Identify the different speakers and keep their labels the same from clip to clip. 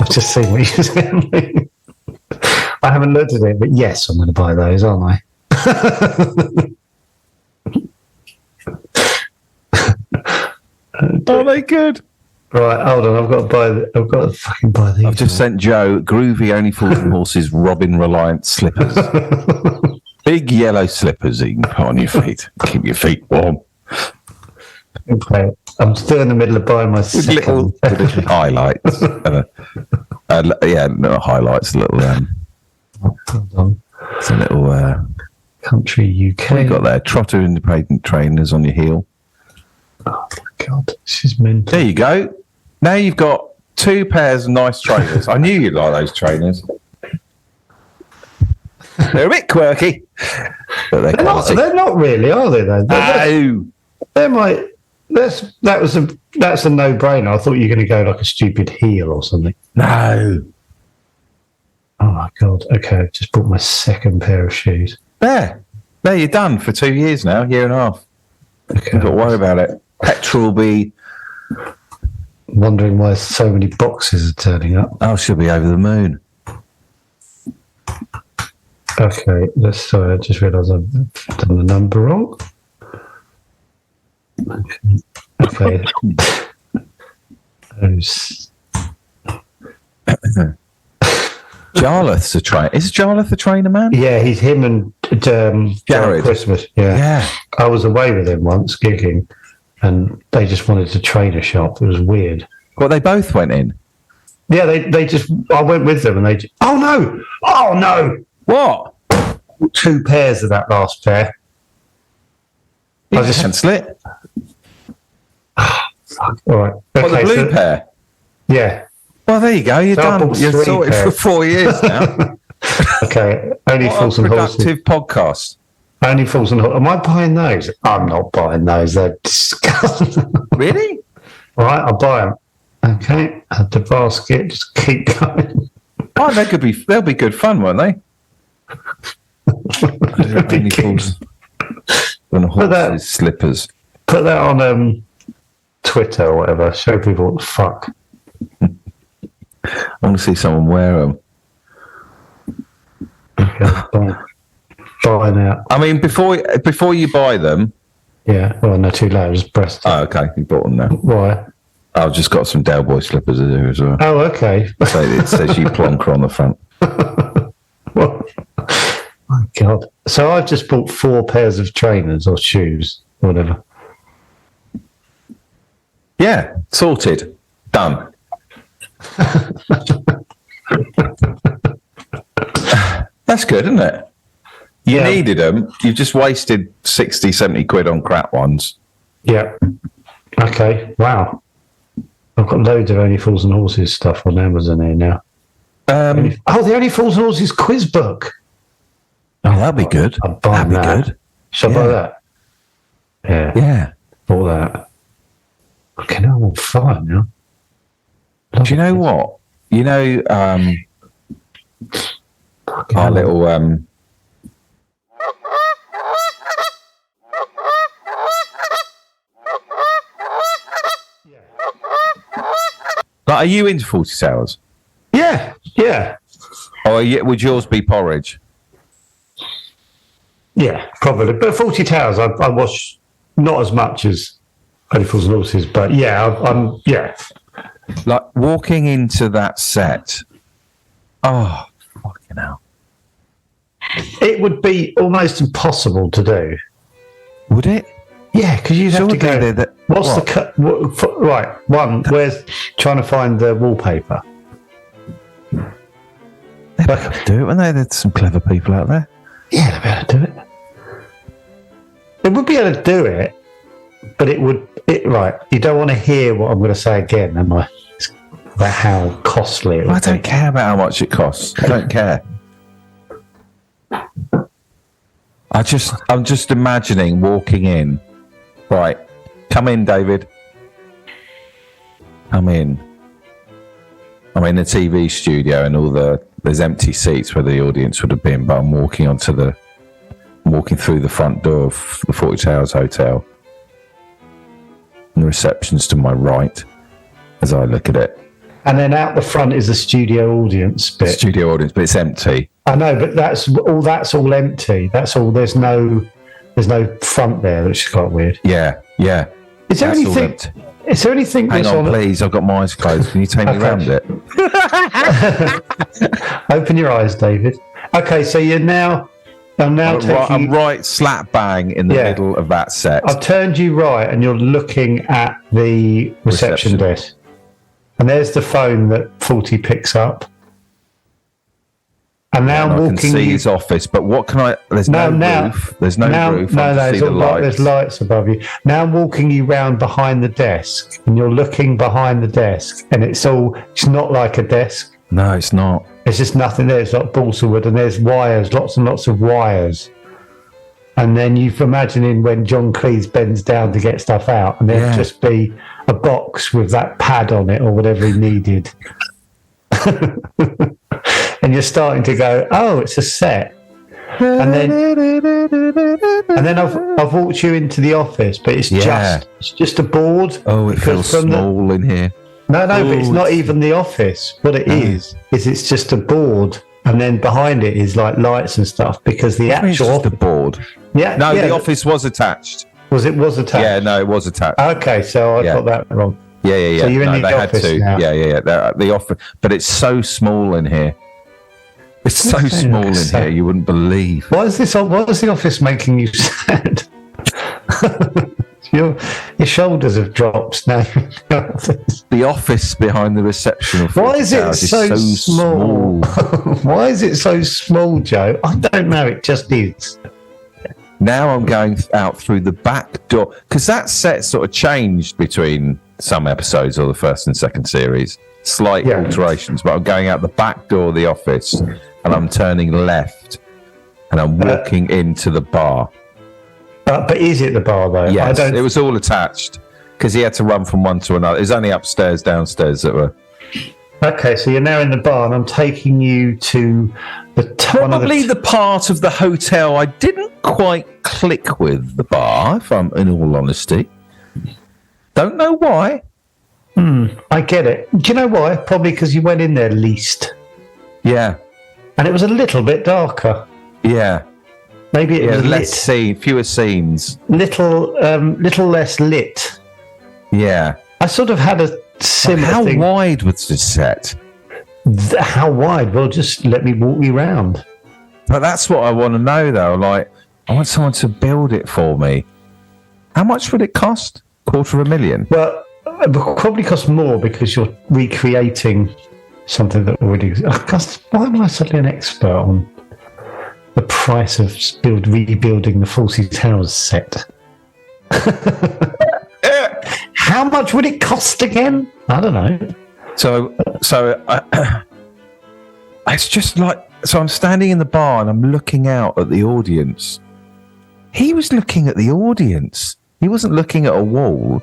Speaker 1: I've just seen what you said. I haven't looked at it, but yes, I'm going to buy those, aren't I?
Speaker 2: Are they good?
Speaker 1: Right, hold on. I've got to fucking buy these.
Speaker 2: I've just sent Joe groovy Only Fools and Horses Robin Reliant slippers. Big yellow slippers that you can put on your feet. Keep your feet warm.
Speaker 1: Okay, I'm still in the middle of buying my second.
Speaker 2: Little highlights. No highlights. Little.
Speaker 1: Hold on.
Speaker 2: It's a little.
Speaker 1: Country UK.
Speaker 2: What you got there? Trotter independent trainers on your heel.
Speaker 1: Oh my god, this is mint.
Speaker 2: There you go. Now you've got 2 pairs of nice trainers. I knew you'd like those trainers. They're a bit quirky, but
Speaker 1: they're not really, are they? Though that's a no-brainer. I thought you were going to go like a stupid heel or something.
Speaker 2: No.
Speaker 1: Oh my god. Okay, I've just bought my second pair of shoes.
Speaker 2: There, you're done for 2 years now, year and a half.
Speaker 1: Okay.
Speaker 2: Don't worry about it. Petrol will be.
Speaker 1: Wondering why so many boxes are turning up.
Speaker 2: Oh, she'll be over the moon.
Speaker 1: Okay, sorry, I just realised I've done the number wrong. Okay.
Speaker 2: Jarlath's a trainer. Is Jarlath a trainer, man?
Speaker 1: Yeah, he's him and
Speaker 2: Jared.
Speaker 1: Christmas. Yeah. I was away with him once gigging, and they just wanted to train a shop. It was weird.
Speaker 2: Well, they both went in.
Speaker 1: Yeah, they just. I went with them, and they. Oh no!
Speaker 2: What?
Speaker 1: 2 pairs of that last pair.
Speaker 2: I just cancel it.
Speaker 1: Fuck. All right.
Speaker 2: What, the blue pair?
Speaker 1: Yeah.
Speaker 2: Well, there you go. You're done. You're sorted for 4 years now.
Speaker 1: Okay. Only Fools and Horses.
Speaker 2: Productive podcast.
Speaker 1: Only Fools and Horses. Am I buying those? I'm not buying those. They're disgusting.
Speaker 2: Really?
Speaker 1: All right, I'll buy them. Okay. Add the basket. Just keep going.
Speaker 2: Oh, they'll be good fun, won't they? Only Fools and Horses slippers.
Speaker 1: Put that on Twitter or whatever. Show people what the fuck.
Speaker 2: I want to see someone wear them.
Speaker 1: Okay, buy now.
Speaker 2: I mean, before you buy them.
Speaker 1: Yeah, well, no, too late. I just pressed it.
Speaker 2: Oh, okay. You bought them now.
Speaker 1: Why?
Speaker 2: I've just got some Del Boy slippers to do as well.
Speaker 1: Oh, okay.
Speaker 2: So it says you plonker on the front.
Speaker 1: What? My God. So I've just bought 4 pairs of trainers or shoes, whatever.
Speaker 2: Yeah, sorted. Done. That's good, isn't it? You needed them. You've just wasted 60, 70 quid on crap ones.
Speaker 1: Yeah. Okay. Wow. I've got loads of Only Fools and Horses stuff on Amazon here now. The Only Fools and Horses quiz book.
Speaker 2: Oh, that'd be good.
Speaker 1: That'd be good. Shall I buy that? Yeah.
Speaker 2: Yeah.
Speaker 1: Bought that. Okay, now I'm on fire now.
Speaker 2: Do you know what? You know, our little Like, are you into Fawlty Towers?
Speaker 1: Yeah.
Speaker 2: Or would yours be porridge?
Speaker 1: Yeah, probably. But Fawlty Towers, I watch not as much as Only Fools and Horses, but I'm
Speaker 2: Like, walking into that set, oh, fucking hell.
Speaker 1: It would be almost impossible to do.
Speaker 2: Would it?
Speaker 1: Yeah, because you'd have to go there. What's the cut? Right, one, where's trying to find the wallpaper?
Speaker 2: They'd be able to do it, wouldn't they? There's some clever people out there.
Speaker 1: Yeah, they'd be able to do it. They would be able to do it, but right, you don't want to hear what I'm going to say again, am I? About how costly it would be.
Speaker 2: I don't care about how much it costs. I don't care. I'm just imagining walking in. Right, come in, David. Come in. I'm in the TV studio and there's empty seats where the audience would have been, but I'm walking through the front door of the Fawlty Towers Hotel. And the reception's to my right as I look at it.
Speaker 1: And then out the front is the studio audience bit.
Speaker 2: Studio audience, but it's empty.
Speaker 1: I know, but that's all empty. That's all. There's no front there, which is quite weird.
Speaker 2: Yeah.
Speaker 1: Is there anything? Is there anything?
Speaker 2: Hang on, please. I've got my eyes closed. Can you take me around it?
Speaker 1: Open your eyes, David. Okay, so I'm
Speaker 2: right slap bang in the middle of that set.
Speaker 1: I've turned you right, and you're looking at the reception desk. And there's the phone that Fawlty picks up. And now
Speaker 2: I can see his office, but what can I? There's no roof. There's no roof.
Speaker 1: There's lights above you. Now I'm walking you round behind the desk, and you're looking behind the desk, and it's not like a desk.
Speaker 2: No, it's not.
Speaker 1: There's just nothing there. It's like balsa wood, and there's wires, lots and lots of wires. And then you're imagining when John Cleese bends down to get stuff out, and there'd just be a box with that pad on it or whatever he needed. And you're starting to go, oh, it's a set. And then I've walked you into the office, but it's just a board.
Speaker 2: Oh, it feels small in here.
Speaker 1: No, but it's not even the office. What it is it's just a board, and then behind it is like lights and stuff, because the actual
Speaker 2: just a board.
Speaker 1: Yeah.
Speaker 2: No, the office was attached.
Speaker 1: Was attached?
Speaker 2: Yeah, no, it was attached.
Speaker 1: Okay, so I got that wrong.
Speaker 2: Yeah.
Speaker 1: So you're in the office now.
Speaker 2: Yeah. The office, but it's so small in here. It's so small in here, you wouldn't believe.
Speaker 1: Why is the office making you sad? Your shoulders have dropped now.
Speaker 2: The office behind the reception.
Speaker 1: Why is it so small? Why is it so small, Joe? I don't know. It just is.
Speaker 2: Now I'm going out through the back door, because that set sort of changed between some episodes of the first and second series. Slight alterations, but I'm going out the back door of the office, and I'm turning left, and I'm walking into the bar.
Speaker 1: But is it the bar, though?
Speaker 2: Yes, it was all attached, because he had to run from one to another. It was only upstairs, downstairs that were...
Speaker 1: Okay, so you're now in the bar, and I'm taking you to
Speaker 2: probably the part of the hotel I didn't quite click with, the bar, if I'm in all honesty. Don't know why.
Speaker 1: I get it. Do you know why? Probably because you went in there least.
Speaker 2: Yeah.
Speaker 1: And it was a little bit darker.
Speaker 2: Yeah.
Speaker 1: Maybe it was
Speaker 2: fewer scenes.
Speaker 1: Little less lit.
Speaker 2: Yeah.
Speaker 1: I sort of had a similar thing.
Speaker 2: How wide was this set?
Speaker 1: How wide? Well, just let me walk you round.
Speaker 2: But that's what I want to know, though. Like, I want someone to build it for me. How much would it cost? $250,000?
Speaker 1: Well, it would probably cost more, because you're recreating something that already exists. Why am I suddenly an expert on the price of rebuilding the Fawlty Towers set? How much would it cost again? I don't know.
Speaker 2: So it's just like, so I'm standing in the bar and I'm looking out at the audience. He was looking at the audience. He wasn't looking at a wall.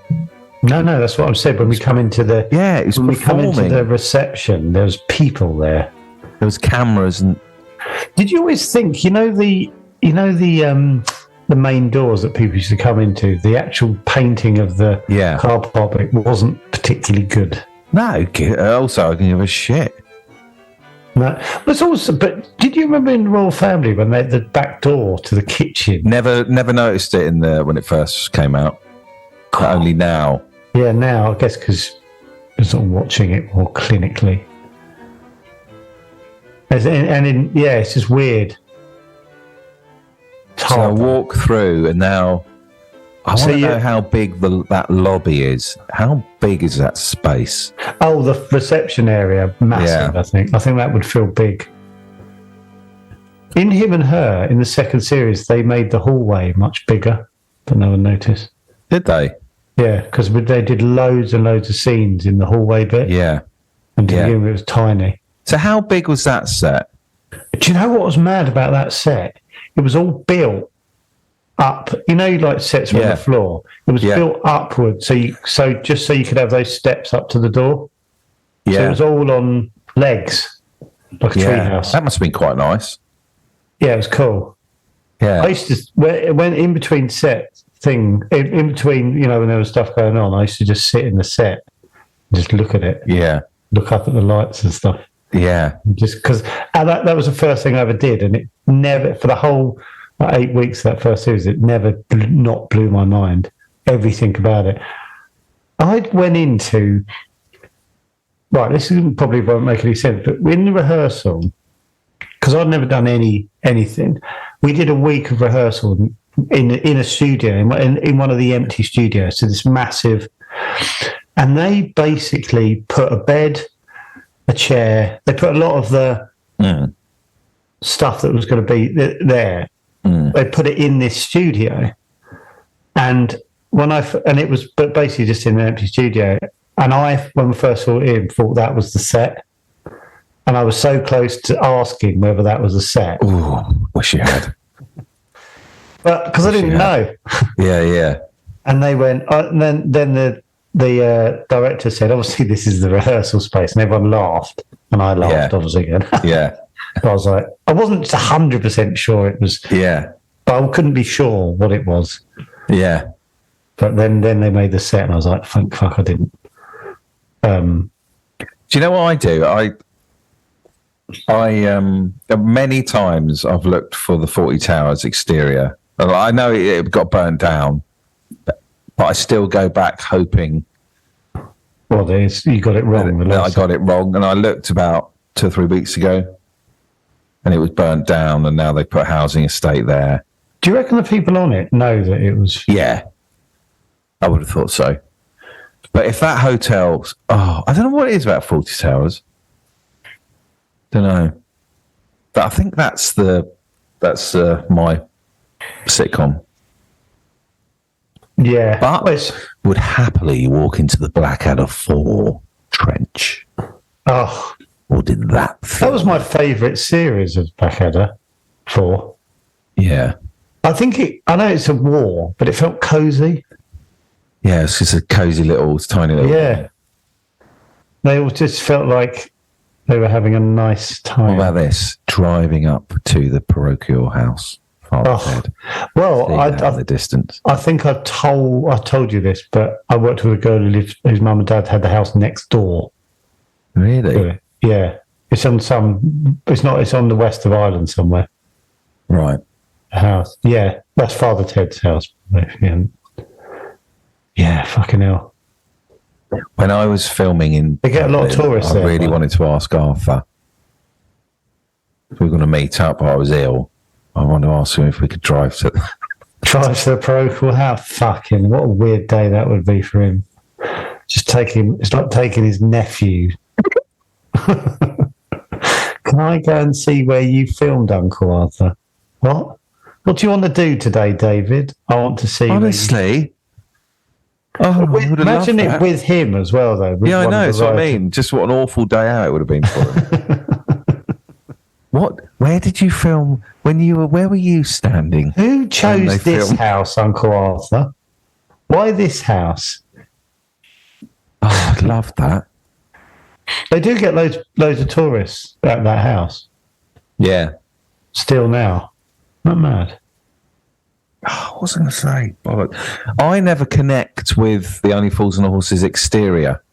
Speaker 1: No, that's what I said. When we come into the
Speaker 2: we
Speaker 1: come into the reception, there's people there.
Speaker 2: There was cameras and.
Speaker 1: Did you always think, the main doors that people used to come into, the actual painting of the car park, it wasn't particularly good.
Speaker 2: No, also I didn't give a shit.
Speaker 1: No, it's also. But did you remember in the Royal Family when they had the back door to the kitchen?
Speaker 2: Never noticed it when it first came out. Only now.
Speaker 1: Yeah, now I guess because you're sort of watching it more clinically. It's just weird.
Speaker 2: So I walk through, and now I want to know how big that lobby is. How big is that space? Oh,
Speaker 1: the reception area, massive. Yeah. I think that would feel big. In Him and Her, in the second series, they made the hallway much bigger, but no one noticed.
Speaker 2: Did they?
Speaker 1: Yeah, because they did loads and loads of scenes in the hallway bit.
Speaker 2: Yeah.
Speaker 1: And it was tiny.
Speaker 2: So how big was that set?
Speaker 1: Do you know what was mad about that set? It was all built up. Like sets on the floor. It was built upward, so you could have those steps up to the door. Yeah. So it was all on legs, like a treehouse.
Speaker 2: That must have been quite nice.
Speaker 1: Yeah, it was cool.
Speaker 2: Yeah.
Speaker 1: I used to, when in between sets, in between, when there was stuff going on, I used to just sit in the set and just look at it.
Speaker 2: Yeah.
Speaker 1: look up at the lights and stuff.
Speaker 2: Yeah.
Speaker 1: Just because that was the first thing I ever did. And it never, for the whole 8 weeks of that first series, it never not blew my mind. Everything about it. I went into, right, this probably won't make any sense, but in the rehearsal, because I'd never done anything, we did a week of rehearsal in a studio, in one of the empty studios, so this massive, and they basically put a bed, a chair, they put a lot of the stuff that was going to be there, they put it in this studio, and it was but basically just in an empty studio, and when we first saw it in, thought that was the set. And I was so close to asking whether that was a set.
Speaker 2: Ooh, wish you had.
Speaker 1: But because I didn't know.
Speaker 2: Yeah.
Speaker 1: And they went, and then the director said, obviously this is the rehearsal space, and everyone laughed, and I laughed obviously again.
Speaker 2: Yeah.
Speaker 1: But I was like, I wasn't 100% sure it was.
Speaker 2: Yeah.
Speaker 1: But I couldn't be sure what it was.
Speaker 2: Yeah.
Speaker 1: But then they made the set, and I was like, thank fuck I didn't.
Speaker 2: Do you know what I do? I many times I've looked for the Fawlty Towers exterior. I know it got burnt down, but I still go back hoping.
Speaker 1: Well, you got it wrong.
Speaker 2: I got it wrong, and I looked about 2 or 3 weeks ago, and it was burnt down, and now they put a housing estate there.
Speaker 1: Do you reckon the people on it know that it was?
Speaker 2: Yeah, I would have thought so. But if that hotel, I don't know what it is about Fawlty Towers. Don't know, but I think that's my sitcom.
Speaker 1: Yeah,
Speaker 2: but would happily walk into the Blackadder 4 trench.
Speaker 1: Oh,
Speaker 2: or did that?
Speaker 1: That was my favourite series of Blackadder 4.
Speaker 2: Yeah,
Speaker 1: I know it's a war, but it felt cosy.
Speaker 2: Yeah, it's just a cosy tiny little.
Speaker 1: Yeah, they all just felt like they were having a nice time.
Speaker 2: What about this? Driving up to the parochial house. Father said.
Speaker 1: Well,
Speaker 2: in the distance.
Speaker 1: I think I told you this, but I worked with a girl whose mum and dad had the house next door.
Speaker 2: Really?
Speaker 1: Yeah. It's on it's on the west of Ireland somewhere.
Speaker 2: Right.
Speaker 1: The house. Yeah. That's Father Ted's house. Yeah, fucking hell.
Speaker 2: When I was filming
Speaker 1: they get a lot of tourists there.
Speaker 2: I really wanted to ask Arthur if we were going to meet up, but I was ill. I wanted to ask him if we could drive to
Speaker 1: the parochial house. Fucking, what a weird day that would be for him. It's like taking his nephew. Can I go and see where you filmed, Uncle Arthur? What do you want to do today, David? I want to see.
Speaker 2: Honestly.
Speaker 1: Imagine it with him as well, though.
Speaker 2: Yeah, I know. That's what I mean. Just what an awful day out it would have been for him. Where did you film where were you standing?
Speaker 1: Who chose this house, Uncle Arthur? Why this house?
Speaker 2: Oh, I'd love that.
Speaker 1: They do get loads of tourists at that house.
Speaker 2: Yeah.
Speaker 1: Still now. Not mad.
Speaker 2: Oh, what was I going to say? I never connect with the Only Fools and Horses exterior.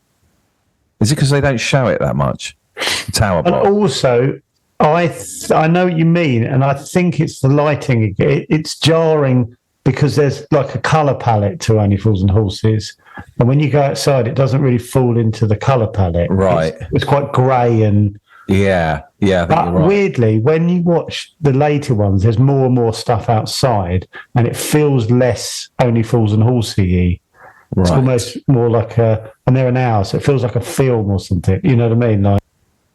Speaker 2: Is it because they don't show it that much? The tower block.
Speaker 1: And also, I know what you mean, and I think it's the lighting. It's jarring because there's like a colour palette to Only Fools and Horses, and when you go outside, it doesn't really fall into the colour palette.
Speaker 2: Right.
Speaker 1: It's quite grey and.
Speaker 2: Yeah, I think
Speaker 1: but
Speaker 2: you're right.
Speaker 1: Weirdly, when you watch the later ones, there's more and more stuff outside, and it feels less Only Fools and Horsey-y. Right. It's almost more like and they're an hour, so it feels like a film or something. You know what I mean? Like,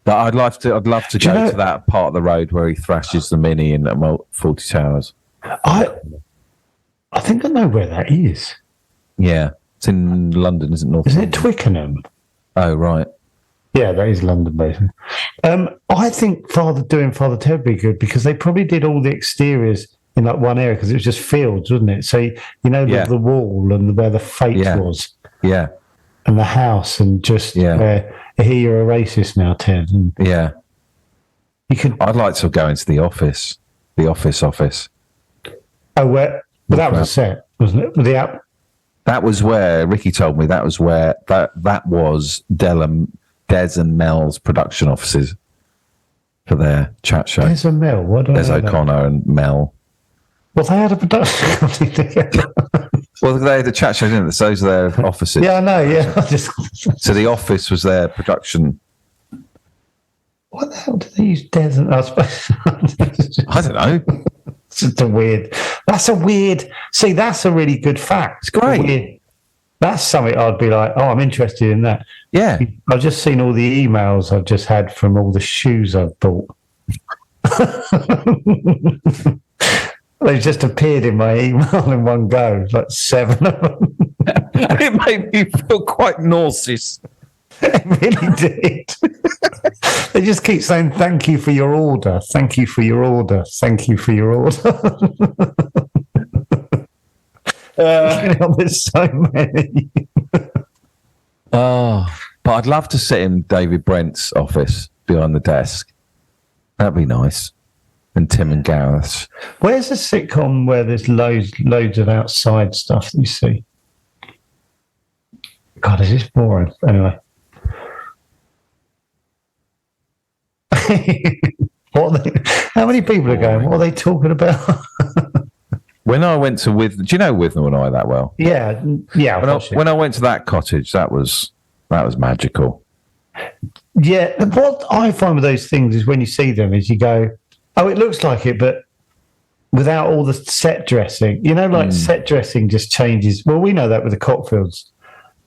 Speaker 2: but I'd love to go to that part of the road where he thrashes the Mini in Fawlty Towers.
Speaker 1: I think I know where that is.
Speaker 2: Yeah, it's in London, isn't it?
Speaker 1: Isn't it Twickenham?
Speaker 2: Oh, right.
Speaker 1: Yeah, that is London, basically. I think Father Ted would be good because they probably did all the exteriors in like one area because it was just fields, wasn't it? So, the wall and where the fate was. Yeah. And the house and just where, here you're a racist now, Ted. And I'd
Speaker 2: like to go into the office. The office.
Speaker 1: Oh, where? Well, that was a set, wasn't it?
Speaker 2: That was where, Ricky told me, that was where, that was Des and Mel's production offices for their chat show.
Speaker 1: Des and Mel, what do I
Speaker 2: Des O'Connor and Mel.
Speaker 1: Well, they had a production company together.
Speaker 2: Well, they had a chat show, didn't they? So those are their offices.
Speaker 1: Yeah, I know, yeah.
Speaker 2: So the office was their production.
Speaker 1: What the hell do they use Des and... I
Speaker 2: don't know.
Speaker 1: It's just a weird... That's a really good fact.
Speaker 2: It's great.
Speaker 1: That's something I'd be like, oh, I'm interested in that.
Speaker 2: Yeah.
Speaker 1: I've just seen all the emails I've just had from all the shoes I've bought. They just appeared in my email in one go, like 7 of them.
Speaker 2: It made me feel quite nauseous.
Speaker 1: It really did. They just keep saying, thank you for your order. Thank you for your order. Thank you for your order. There's so many.
Speaker 2: But I'd love to sit in David Brent's office behind the desk. That'd be nice. And Tim and Gareth's.
Speaker 1: Where's a sitcom where there's loads of outside stuff that you see? God, is this boring? Anyway. How many people are going? What are they talking about?
Speaker 2: When I went to do you know Withnell and I that well?
Speaker 1: Yeah.
Speaker 2: When I went to that cottage, that was magical.
Speaker 1: Yeah. What I find with those things is when you see them, is you go, oh, it looks like it, but without all the set dressing. Set dressing just changes. Well, we know that with the Cockfields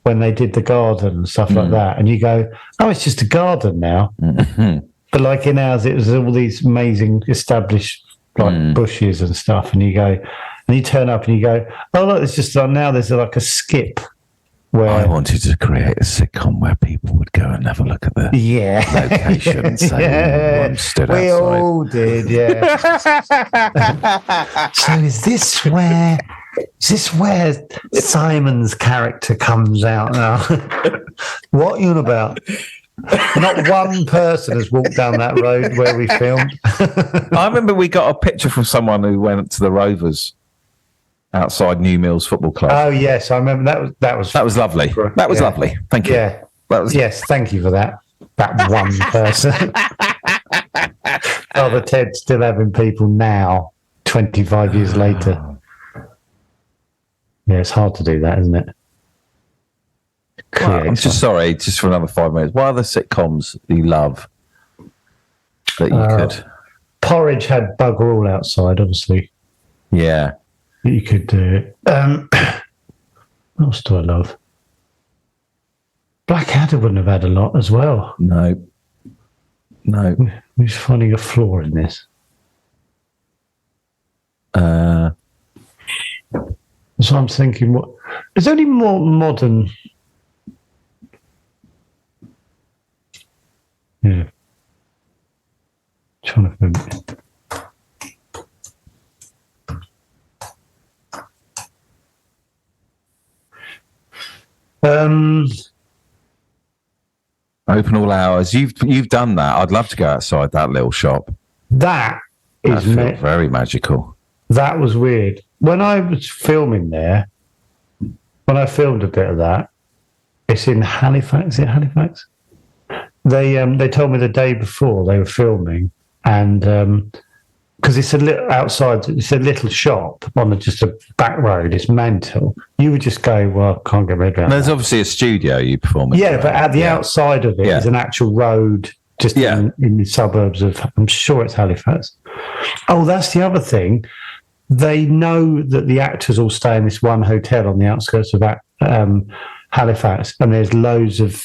Speaker 1: when they did the garden and stuff like that, and you go, oh, it's just a garden now. Mm-hmm. But like in ours, it was all these amazing established bushes and stuff, and you go, and you turn up and you go, oh look, it's just now there's like a skip where
Speaker 2: I wanted to create a sitcom where people would go and have a look at the location and say, one stood outside.
Speaker 1: We all did, yeah. So is this where Simon's character comes out now? What are you on about? Not one person has walked down that road where we filmed.
Speaker 2: I remember we got a picture from someone who went to the Rovers outside New Mills Football Club.
Speaker 1: Oh yes, I remember that was
Speaker 2: lovely. That was lovely. Thank you.
Speaker 1: Yeah. Yes, thank you for that. That one person. Father Ted's still having people now, 25 years later. Yeah, it's hard to do that, isn't it?
Speaker 2: Well, I'm just sorry, just for another 5 minutes. What other sitcoms do you love that you could?
Speaker 1: Porridge had bugger all outside, obviously.
Speaker 2: Yeah.
Speaker 1: You could do it. What else do I love? Blackadder wouldn't have had a lot as well.
Speaker 2: No.
Speaker 1: Who's finding a flaw in this? So I'm thinking, is there any more modern? Yeah. Trying to think.
Speaker 2: Open all hours. You've done that. I'd love to go outside that little shop.
Speaker 1: That is
Speaker 2: very magical.
Speaker 1: That was weird. When I was filming there, when I filmed a bit of that, it's in Halifax. Is it Halifax? They told me the day before they were filming, and because it's a little outside, it's a little shop on just a back road. It's mental. You would just go, well, can't get rid of it.
Speaker 2: There's obviously a studio you perform in.
Speaker 1: Yeah, but at the outside of it is an actual road, just in the suburbs of. I'm sure it's Halifax. Oh, that's the other thing. They know that the actors all stay in this one hotel on the outskirts of Halifax, and there's loads of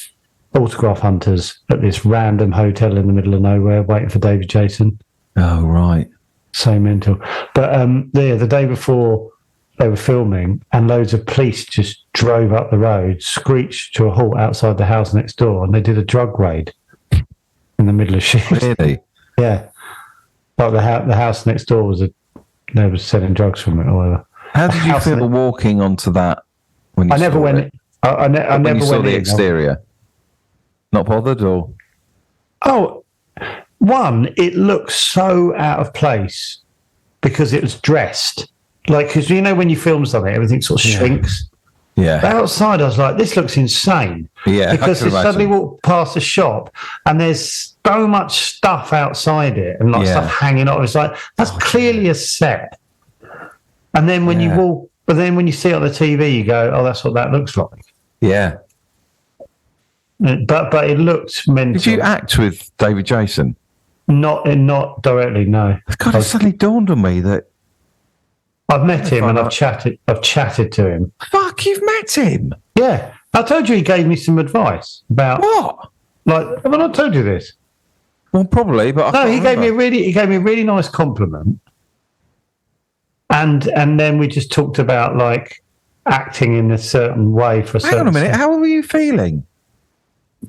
Speaker 1: autograph hunters at this random hotel in the middle of nowhere waiting for David Jason.
Speaker 2: Oh, right.
Speaker 1: So mental. But the day before they were filming, and loads of police just drove up the road, screeched to a halt outside the house next door, and they did a drug raid in the middle of shoot.
Speaker 2: Really?
Speaker 1: Yeah. Like the house next door was they were selling drugs from it or whatever.
Speaker 2: How did you feel walking onto that when you
Speaker 1: I never went. I never
Speaker 2: when you saw
Speaker 1: went
Speaker 2: the
Speaker 1: in.
Speaker 2: exterior. Not bothered, or?
Speaker 1: Oh, one, it looks so out of place because it was dressed. Like, because when you film something, everything sort of shrinks.
Speaker 2: Yeah.
Speaker 1: But outside, I was like, this looks insane.
Speaker 2: Yeah,
Speaker 1: because I suddenly walked past a shop and there's so much stuff outside it and stuff hanging off. It's like, that's clearly a set. And then when you walk, but then when you see it on the TV, you go, oh, that's what that looks like.
Speaker 2: Yeah.
Speaker 1: But it looked mental.
Speaker 2: Did you act with David Jason?
Speaker 1: Not directly, no.
Speaker 2: God, it suddenly dawned on me that
Speaker 1: I've met him and I've chatted to him.
Speaker 2: Fuck, you've met him?
Speaker 1: Yeah. I told you he gave me some advice about
Speaker 2: what?
Speaker 1: Like, have I not told you this?
Speaker 2: Well, probably, but
Speaker 1: he gave me a really nice compliment. And then we just talked about like acting in a certain way for a certain.
Speaker 2: Hang on a minute, how were you feeling?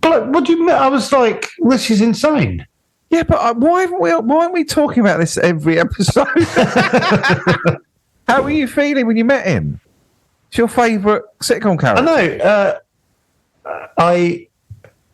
Speaker 1: But what do you mean? I was like, this is insane.
Speaker 2: Yeah, but why aren't we talking about this every episode? How were you feeling when you met him? It's your favourite sitcom character.
Speaker 1: I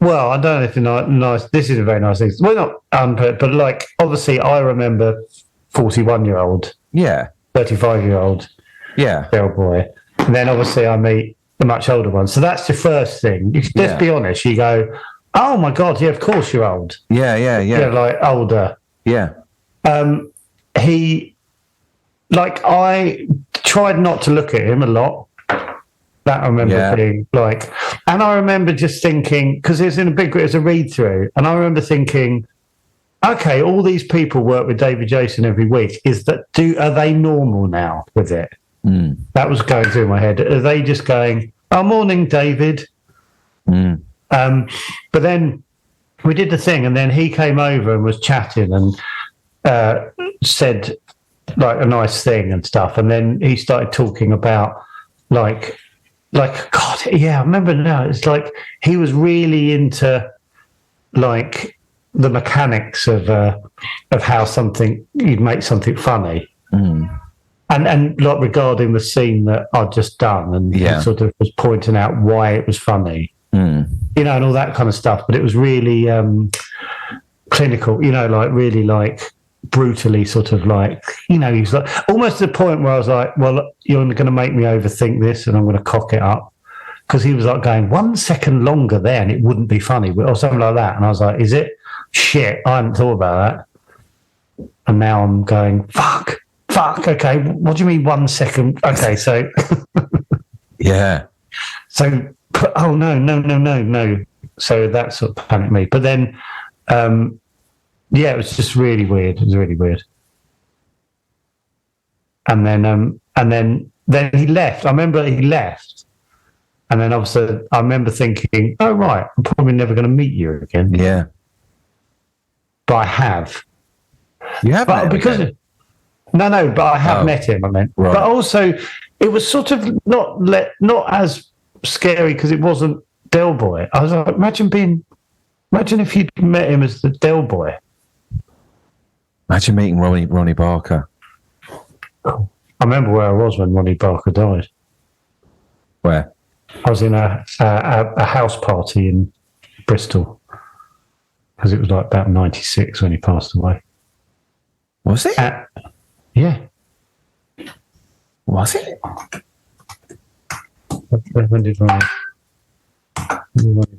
Speaker 1: don't know if it's nice. This is a very nice thing. Well, not but like obviously, I remember 41-year-old, 35-year-old, bellboy, and then obviously I meet the much older one. So that's the first thing. Let's be honest. You go, oh my God, yeah, of course you're old.
Speaker 2: Yeah,
Speaker 1: like older.
Speaker 2: Yeah.
Speaker 1: I tried not to look at him a lot. That I remember being like, and I remember just thinking, because it was a read through, and I remember thinking, okay, all these people work with David Jason every week. Are they normal now with it?
Speaker 2: Mm.
Speaker 1: That was going through my head. Are they just going, oh, morning, David?
Speaker 2: Mm.
Speaker 1: But then we did the thing, and then he came over and was chatting and said like a nice thing and stuff. And then he started talking about like God, yeah, I remember now. It's like he was really into like the mechanics of how you'd make something funny.
Speaker 2: Mm.
Speaker 1: And like regarding the scene that I'd just done, and he sort of was pointing out why it was funny, and all that kind of stuff. But it was really clinical, like really like brutally sort of like, he's like almost to the point where I was like, well, you're going to make me overthink this and I'm going to cock it up. Because he was like going 1 second longer there and it wouldn't be funny or something like that. And I was like, is it? Shit, I hadn't thought about that. And now I'm going, fuck, okay, what do you mean 1 second? Okay, so...
Speaker 2: yeah.
Speaker 1: So, oh, no. So that sort of panicked me. But then, it was just really weird. It was really weird. And then he left. I remember he left. And then obviously I remember thinking, oh, right, I'm probably never going to meet you again.
Speaker 2: Yeah.
Speaker 1: But I have.
Speaker 2: You have met him again?
Speaker 1: No, but I have met him, I meant.
Speaker 2: Right.
Speaker 1: But also, it was sort of not as scary because it wasn't Del Boy. I was like, imagine if you'd met him as the Del Boy.
Speaker 2: Imagine meeting Ronnie Barker.
Speaker 1: I remember where I was when Ronnie Barker died.
Speaker 2: Where?
Speaker 1: I was in a house party in Bristol because it was like about 96 when he passed away.
Speaker 2: Was it?
Speaker 1: Yeah.
Speaker 2: Was it?
Speaker 1: When did Ronnie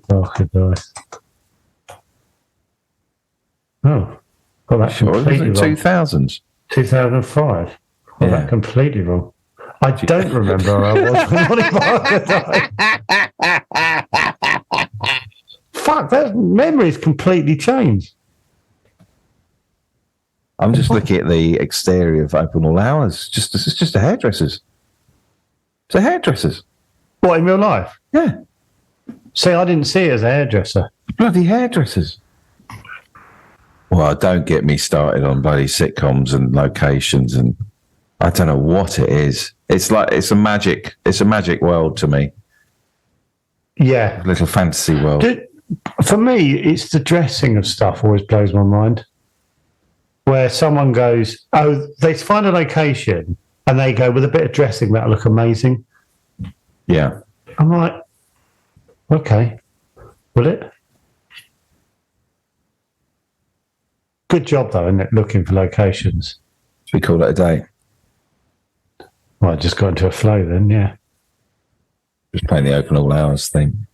Speaker 1: Barker die? Oh, got that
Speaker 2: sure,
Speaker 1: completely
Speaker 2: was it 2000s?
Speaker 1: 2005. Got that completely wrong. I don't remember where I was when Ronnie Barker died. Fuck, that memory's completely changed.
Speaker 2: I'm just looking at the exterior of Open All Hours. It's just a hairdresser's. It's a hairdresser's.
Speaker 1: What, in real life?
Speaker 2: Yeah.
Speaker 1: See, I didn't see it as a hairdresser.
Speaker 2: Bloody hairdressers. Well, don't get me started on bloody sitcoms and locations, and I don't know what it is. It's a magic world to me.
Speaker 1: Yeah.
Speaker 2: A little fantasy world.
Speaker 1: For me, it's the dressing of stuff always blows my mind. Where someone goes, oh, they find a location and they go, with a bit of dressing, that'll look amazing.
Speaker 2: Yeah.
Speaker 1: I'm like, okay, will it? Good job, though, isn't it, looking for locations?
Speaker 2: Should we call it a day?
Speaker 1: Well, I just got into a flow then, yeah.
Speaker 2: Just playing the open all hours thing.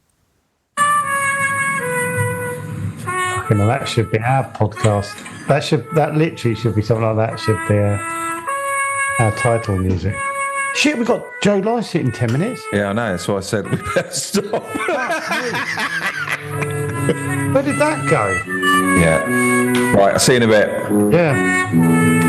Speaker 1: You know, that should be our podcast. That literally should be something like that. Should be our title music. Shit, we got Joe Lycett in 10 minutes.
Speaker 2: Yeah, I know. That's why I said we better stop.
Speaker 1: Where did that go?
Speaker 2: Yeah. Right, I'll see you in a bit.
Speaker 1: Yeah.